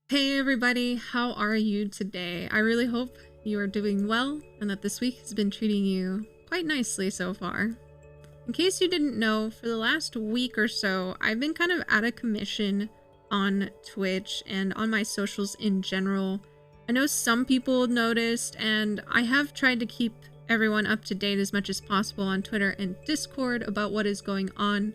Hey everybody, how are you today? I really hope you are doing well and that this week has been treating you quite nicely so far. In case you didn't know, for the last week or so, I've been kind of out of commission on Twitch and on my socials in general. I know some people noticed, and I have tried to keep everyone up to date as much as possible on Twitter and Discord about what is going on.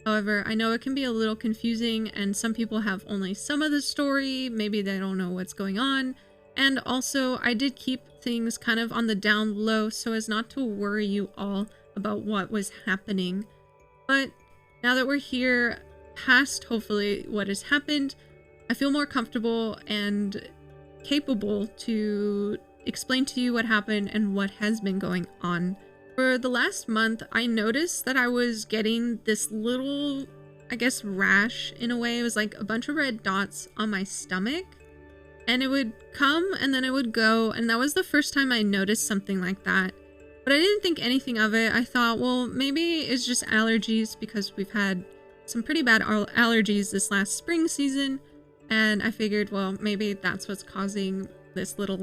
However, I know it can be a little confusing and some people have only some of the story, maybe they don't know what's going on. And also, I did keep things kind of on the down low so as not to worry you all about what was happening. But now that we're here, past hopefully what has happened, I feel more comfortable and capable to explain to you what happened and what has been going on. For the last month, I noticed that I was getting this little, I guess, rash in a way. It was like a bunch of red dots on my stomach. And it would come and then it would go. And that was the first time I noticed something like that. But I didn't think anything of it. I thought, well, maybe it's just allergies because we've had some pretty bad allergies this last spring season. And I figured, well, maybe that's what's causing this little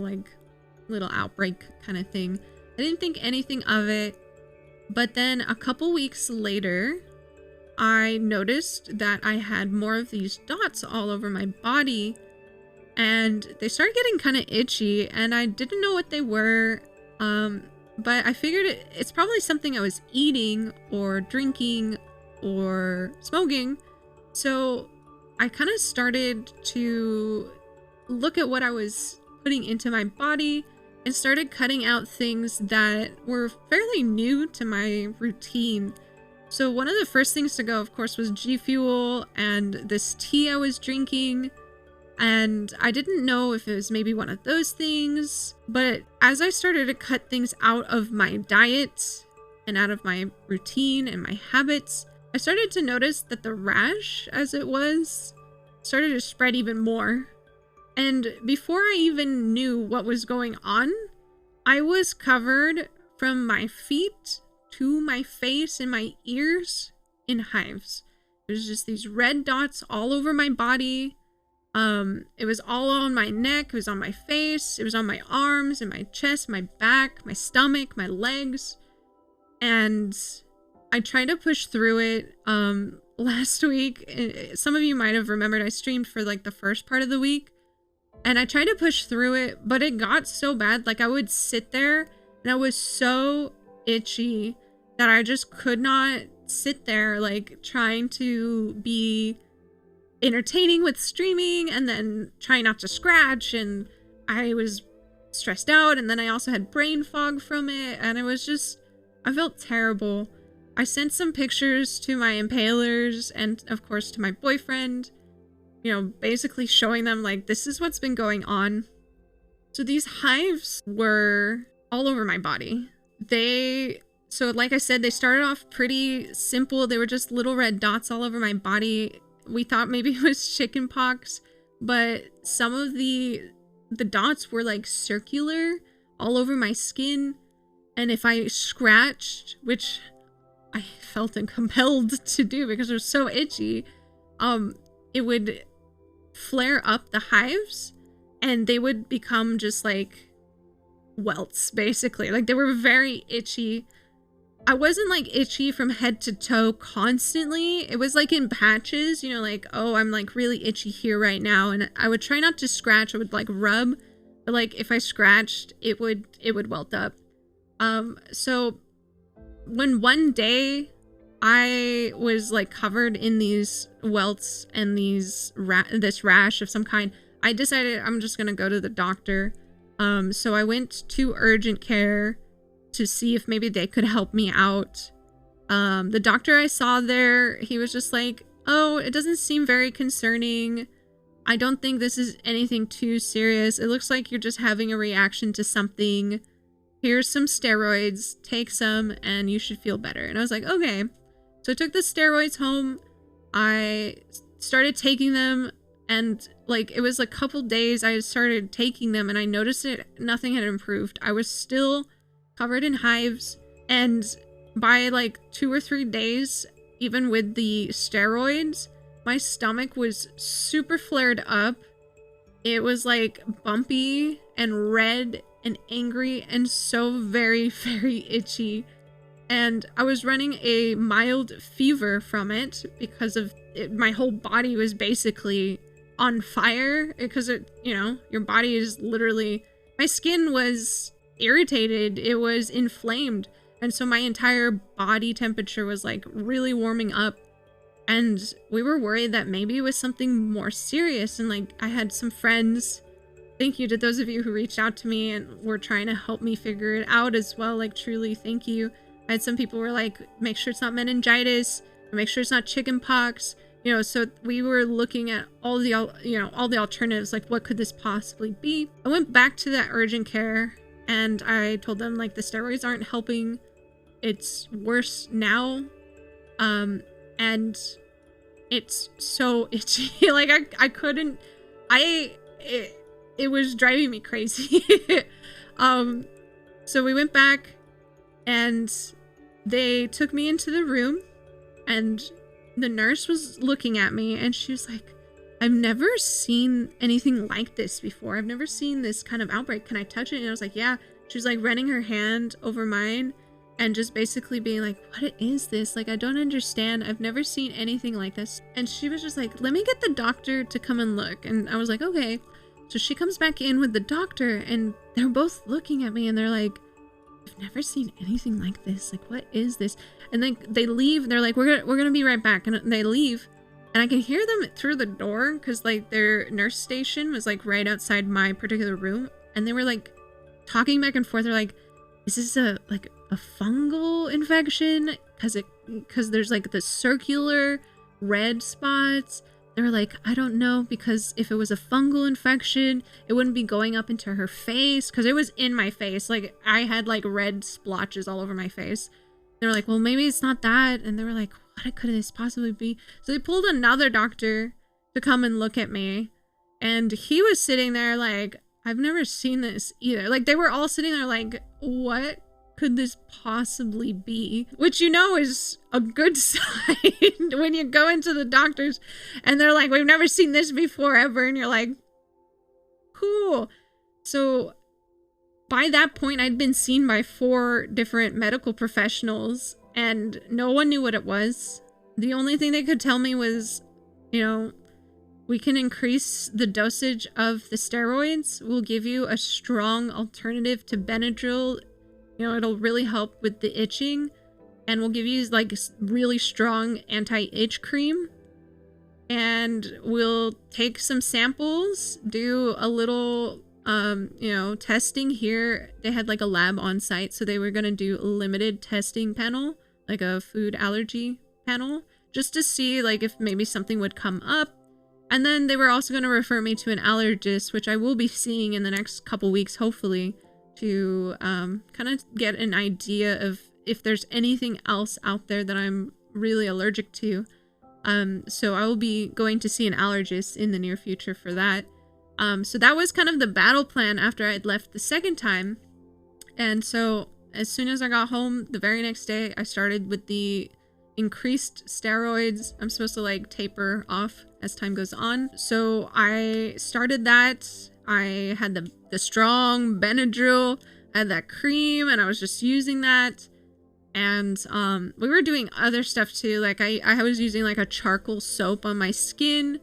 outbreak kind of thing. I didn't think anything of it, but then a couple weeks later, I noticed that I had more of these dots all over my body, and they started getting kind of itchy, and I didn't know what they were, but I figured it's probably something I was eating or drinking or smoking, so I kind of started to look at what I was putting into my body and started cutting out things that were fairly new to my routine. So one of the first things to go, of course, was G Fuel and this tea I was drinking. And I didn't know if it was maybe one of those things. But as I started to cut things out of my diet and out of my routine and my habits, I started to notice that the rash, as it was, started to spread even more. And before I even knew what was going on, I was covered from my feet to my face and my ears in hives. There's just these red dots all over my body. It was all on my neck, it was on my face, it was on my arms and my chest, my back, my stomach, my legs. And I tried to push through it. Last week, some of you might have remembered I streamed for like the first part of the week. And I tried to push through it, but it got so bad. Like I would sit there and I was so itchy that I just could not sit there like trying to be entertaining with streaming and then trying not to scratch. And I was stressed out. And then I also had brain fog from it. And it was just, I felt terrible. I sent some pictures to my impalers and of course to my boyfriend, you know, basically showing them like, this is what's been going on. So these hives were all over my body. So like I said, they started off pretty simple. They were just little red dots all over my body. We thought maybe it was chicken pox, but some of the dots were like circular all over my skin. And if I scratched, which I felt compelled to do because it was so itchy, it would flare up the hives and they would become just like welts, basically. Like they were very itchy. I wasn't like itchy from head to toe constantly. It was like in patches, you know, like, oh, I'm like really itchy here right now. And I would try not to scratch. I would like rub, but like if I scratched, it would welt up. So when one day I was like covered in these welts and this rash of some kind, I decided I'm just gonna go to the doctor. So I went to urgent care to see if maybe they could help me out. The doctor I saw there, he was just like, oh, it doesn't seem very concerning. I don't think this is anything too serious. It looks like you're just having a reaction to something. Here's some steroids, take some and you should feel better. And I was like, okay. So I took the steroids home. I started taking them and like it was a couple days I started taking them and I noticed nothing had improved. I was still covered in hives, and by like 2 or 3 days, even with the steroids, my stomach was super flared up It was like bumpy and red and angry and so very, very itchy. And I was running a mild fever from it because of it, my whole body was basically on fire because it, you know, your body is literally, my skin was irritated, it was inflamed, and so my entire body temperature was like really warming up. And we were worried that maybe it was something more serious. And like, I had some friends, thank you to those of you who reached out to me and were trying to help me figure it out as well. Like, truly, thank you. I had some people who were like, make sure it's not meningitis, make sure it's not chicken pox, you know. So we were looking at all the, you know, all the alternatives, like what could this possibly be. I went back to that urgent care and I told them like the steroids aren't helping, it's worse now, and it's so itchy. Like I couldn't, it was driving me crazy. So we went back and they took me into the room and the nurse was looking at me and she was like, I've never seen anything like this before. I've never seen this kind of outbreak. Can I touch it? And I was like, yeah. She was like running her hand over mine and just basically being like, what is this? Like, I don't understand. I've never seen anything like this. And she was just like, let me get the doctor to come and look. And I was like, okay. So she comes back in with the doctor and they're both looking at me and they're like, I've never seen anything like this. Like, what is this? And then they leave. They're like, we're gonna be right back. And they leave. And I can hear them through the door because like their nurse station was like right outside my particular room. And they were like talking back and forth. They're like, is this a fungal infection? Because there's like the circular red spots. They were like, I don't know, because if it was a fungal infection, it wouldn't be going up into her face, because it was in my face. Like, I had like red splotches all over my face. They were like, well, maybe it's not that. And they were like, what could this possibly be? So they pulled another doctor to come and look at me. And he was sitting there like, I've never seen this either. Like, they were all sitting there like, what could this possibly be? Which, you know, is a good sign when you go into the doctors and they're like, we've never seen this before ever. And you're like, cool. So by that point, I'd been seen by 4 different medical professionals and no one knew what it was. The only thing they could tell me was, you know, we can increase the dosage of the steroids. We'll give you a strong alternative to Benadryl. You know, it'll really help with the itching. And we'll give you like really strong anti-itch cream. And we'll take some samples, do a little, you know, testing here. They had like a lab on site. So they were going to do a limited testing panel, like a food allergy panel, just to see like if maybe something would come up. And then they were also going to refer me to an allergist, which I will be seeing in the next couple weeks, hopefully, to kind of get an idea of if there's anything else out there that I'm really allergic to. So I will be going to see an allergist in the near future for that. So that was kind of the battle plan after I'd left the second time. And so as soon as I got home, the very next day, I started with the increased steroids. I'm supposed to like taper off as time goes on. So I started that. I had the strong Benadryl, I had that cream, and I was just using that. And we were doing other stuff too. Like I was using like a charcoal soap on my skin.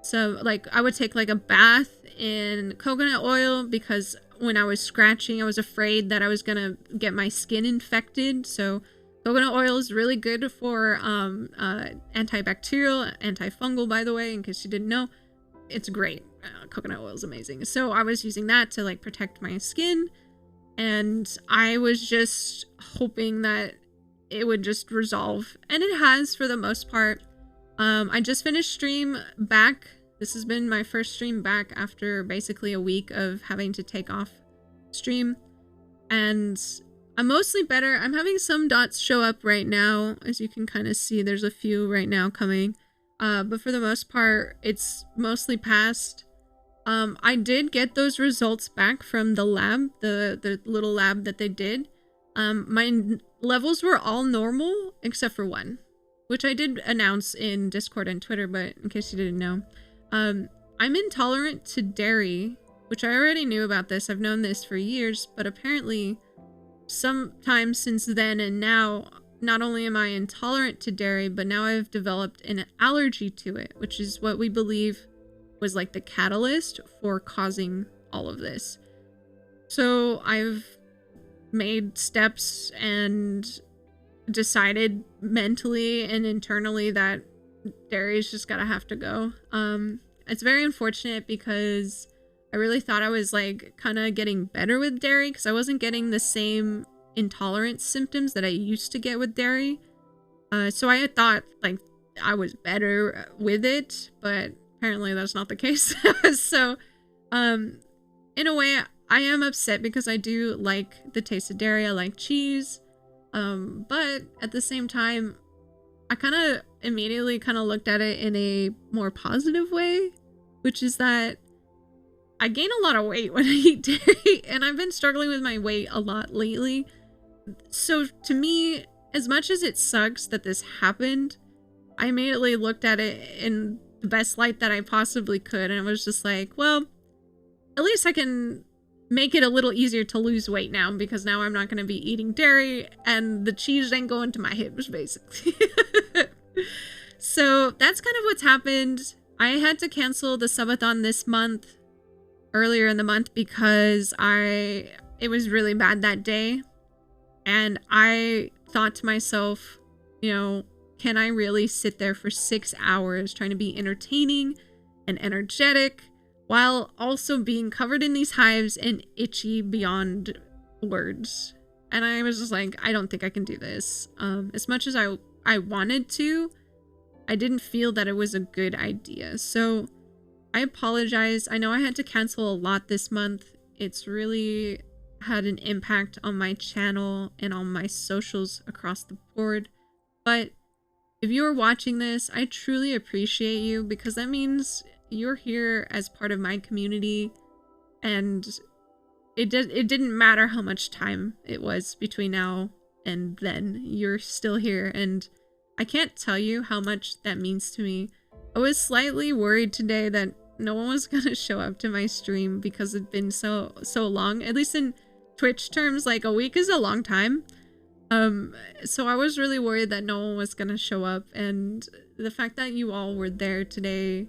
So like I would take like a bath in coconut oil because when I was scratching, I was afraid that I was gonna get my skin infected. So coconut oil is really good for antibacterial, antifungal, by the way, in case you didn't know. It's great. Coconut oil is amazing. So I was using that to like protect my skin. And I was just hoping that it would just resolve. And it has for the most part. I just finished stream back. This has been my first stream back after basically a week of having to take off stream. And I'm mostly better. I'm having some dots show up right now. As you can kind of see, there's a few right now coming. But for the most part, it's mostly passed. I did get those results back from the lab, the little lab that they did. My levels were all normal except for one, which I did announce in Discord and Twitter, but in case you didn't know, I'm intolerant to dairy, which I already knew about this. I've known this for years, but apparently sometime since then and now, not only am I intolerant to dairy, but now I've developed an allergy to it, which is what we believe was like the catalyst for causing all of this. So I've made steps and decided mentally and internally that dairy's just gotta have to go. It's very unfortunate because I really thought I was like kind of getting better with dairy because I wasn't getting the same intolerance symptoms that I used to get with dairy. So I had thought like I was better with it, but apparently that's not the case. So in a way I am upset because I do like the taste of dairy. I like cheese. But at the same time, I kind of immediately kind of looked at it in a more positive way, which is that I gain a lot of weight when I eat dairy, and I've been struggling with my weight a lot lately. So to me, as much as it sucks that this happened, I immediately looked at it in the best light that I possibly could, and I was just like, well, at least I can make it a little easier to lose weight now, because now I'm not going to be eating dairy, and the cheese ain't going to my hips, basically. So that's kind of what's happened. I had to cancel the subathon this month, earlier in the month, because it was really bad that day. And I thought to myself, you know, can I really sit there for 6 hours trying to be entertaining and energetic while also being covered in these hives and itchy beyond words? And I was just like, I don't think I can do this. As much as I wanted to, I didn't feel that it was a good idea. So I apologize. I know I had to cancel a lot this month. It's really had an impact on my channel and on my socials across the board. But if you are watching this, I truly appreciate you, because that means you're here as part of my community, and it didn't matter how much time it was between now and then. You're still here, and I can't tell you how much that means to me. I was slightly worried today that no one was gonna show up to my stream because it'd been so long. At least in Twitch terms, like a week is a long time. So I was really worried that no one was gonna show up, and the fact that you all were there today,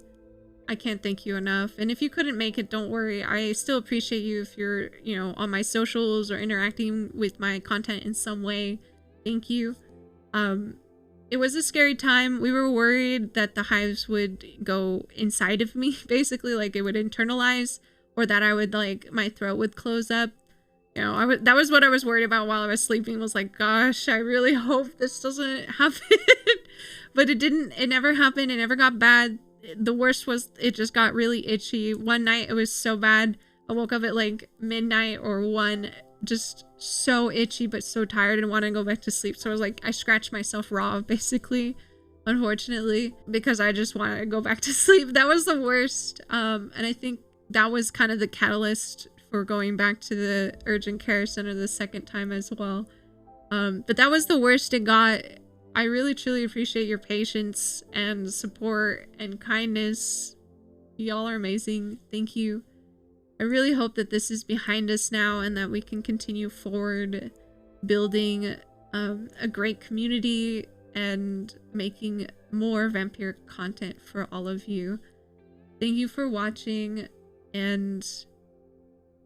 I can't thank you enough. And if you couldn't make it, don't worry. I still appreciate you if you're, you know, on my socials or interacting with my content in some way. Thank you. It was a scary time. We were worried that the hives would go inside of me, basically, like it would internalize, or that I would, like, my throat would close up. You know, that was what I was worried about while I was sleeping, was like, gosh, I really hope this doesn't happen. But it didn't. It never happened. It never got bad. The worst was it just got really itchy. One night it was so bad. I woke up at like midnight or 1, just so itchy but so tired and wanted to go back to sleep. So I was like, I scratched myself raw, basically, unfortunately, because I just wanted to go back to sleep. That was the worst. And I think that was kind of the catalyst for going back to the urgent care center the second time as well. But that was the worst it got. I really truly appreciate your patience and support and kindness. Y'all are amazing. Thank you. I really hope that this is behind us now and that we can continue forward building a great community and making more vampire content for all of you. Thank you for watching, and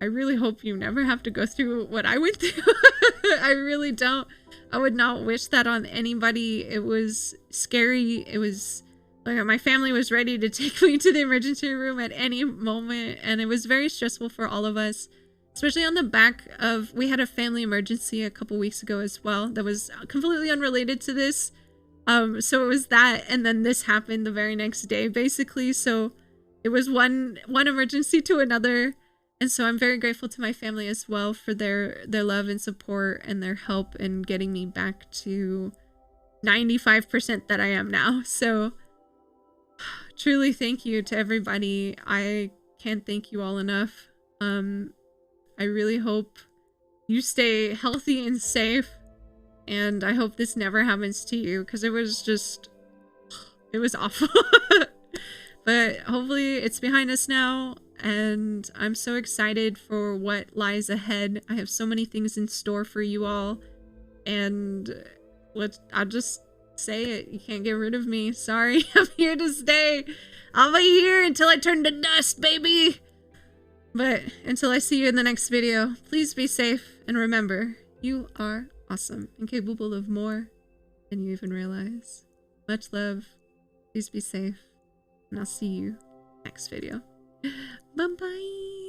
I really hope you never have to go through what I went through. I really don't. I would not wish that on anybody. It was scary. It was like my family was ready to take me to the emergency room at any moment, and it was very stressful for all of us, especially on the back of, we had a family emergency a couple weeks ago as well that was completely unrelated to this. So it was that, and then this happened the very next day, basically. So it was one emergency to another. And so I'm very grateful to my family as well for their love and support and their help in getting me back to 95% that I am now. So truly thank you to everybody. I can't thank you all enough. I really hope you stay healthy and safe, and I hope this never happens to you, because it was awful. But hopefully it's behind us now, and I'm so excited for what lies ahead. I have so many things in store for you all, and I'll just say it. You can't get rid of me. Sorry, I'm here to stay. I'll be here until I turn to dust, baby. But until I see you in the next video, please be safe, and remember, you are awesome and capable of more than you even realize. Much love. Please be safe. And I'll see you next video. Bye-bye.